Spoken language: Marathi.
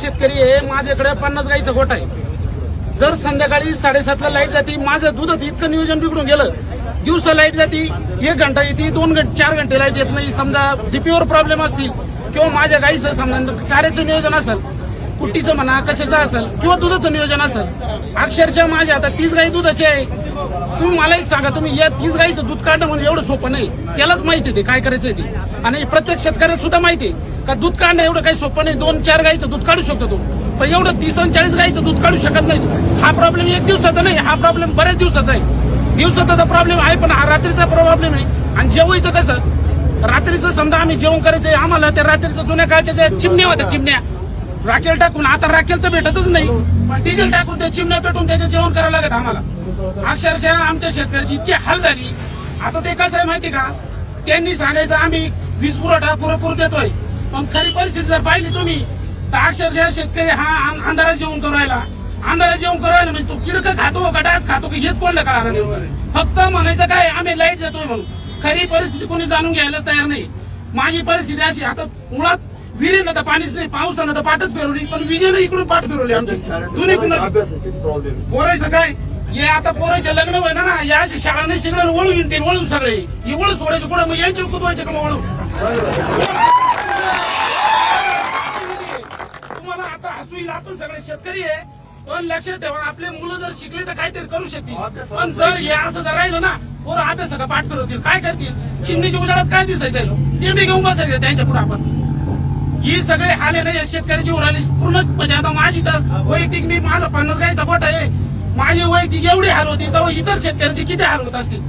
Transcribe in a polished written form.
शेतकरी आहे, माझ्याकडे 50 गाईचा गोठा आहे. जर संध्याकाळी 7:30ला लाईट जाती, माझं दूधच इतकं नियोजन बिघडून गेलं. दिवसा लाईट जाती, 1 घंटा येते, 2 घंटे 4 घंटे लाईट येत नाही. समजा डीपीवर प्रॉब्लेम असतील किंवा माझ्या गाईचं समजा चाऱ्याचं नियोजन असेल, कुट्टीचं म्हणा कशाचं असेल किंवा दुधाचं नियोजन असेल. अक्षरशः माझ्या आता 30 गाई दुधाची आहे. तुम्ही मला एक सांगा, तुम्ही या 30 गाईचं दूध काढणं म्हणजे एवढं सोपं नाही. त्यालाच माहिती आहे ते काय करायचं ते, आणि प्रत्येक शेतकऱ्याला सुद्धा माहिती आहे का दूध काढणं एवढं काही सोपं नाही. 2-4 गाईचं दूध काढू शकतो तो, पण एवढं 30 आणि 40 गाईचं दूध काढू शकत नाही. हा प्रॉब्लेम 1 दिवसाचा नाही, हा प्रॉब्लेम बऱ्याच दिवसाचा आहे. दिवसाचा प्रॉब्लेम आहे, पण हा रात्रीचा प्रॉब्लेम आहे. आणि जेवायचं कसं, रात्रीचं समजा आम्ही जेवण करायचंय, आम्हाला त्या रात्रीचं जुन्या काळच्या ज्या चिमण्या होत्या, चिमण्या राखेल टाकून, आता राखेल तर भेटतच नाही, पण डिझेल टाकून त्या चिमण्या पेटून त्याचं जेवण करावं लागत आम्हाला. अक्षरशः आमच्या शेतकऱ्याची इतकी हाल झाली. आता ते कसं आहे माहिती का, त्यांनी सांगायचं आम्ही वीज पुरवठा पुरेपूर देतोय, पण खरी परिस्थिती जर पाहिली तुम्ही तर अक्षरशः शेतकरी हा अंधारात जेवण करू राहिला. अंधारात जेवण करू राहिला म्हणजे तो किडकं खातो का डास खातो की हेच कोणलं कळणार नाही. फक्त म्हणायचं काय, आम्ही लाईट देतोय म्हणून. खरी परिस्थिती कोणी जाणून घ्यायलाच तयार नाही. माझी परिस्थिती अशी, आता मुळात विहिरीनं तर पाणीच नाही, पावसानं तर पाठच फिरवली, पण विजेनं इकडून पाठ फिरवली आमची. दोन्ही पोरायचं काय, हे आता पोरायचे लग्न होय ना, या अशी शाळा नाही शिकणार, वळू विणते वळू सगळे हे वळू सोडायचे कुठं, मग यायचे कुदवायचे का मग वळू. तुम्हाला आता हसू येईल, आपण सगळे शेतकरी आहे, पण लक्षात ठेवा आपले मुलं जर शिकले तर काहीतरी करू शकतील. पण जर हे असं जर राहिलं ना, पोरं अभ्यासाला पाठ फिरवतील, काय करतील, चिमणीच्या उजाडात काय दिसायचं, तेवढी घेऊन बसायचं त्यांच्या पुढे आपण. ही सगळे हाल आहे ना या शेतकऱ्याची उराली पूर्ण. म्हणजे आता माझी तर वैयक्तिक, मी माझा 50 गाईचा गोठा आहे, माझी वैयक्तिक एवढी हाल होती, तर इतर शेतकऱ्यांचे किती हाल होत असतील.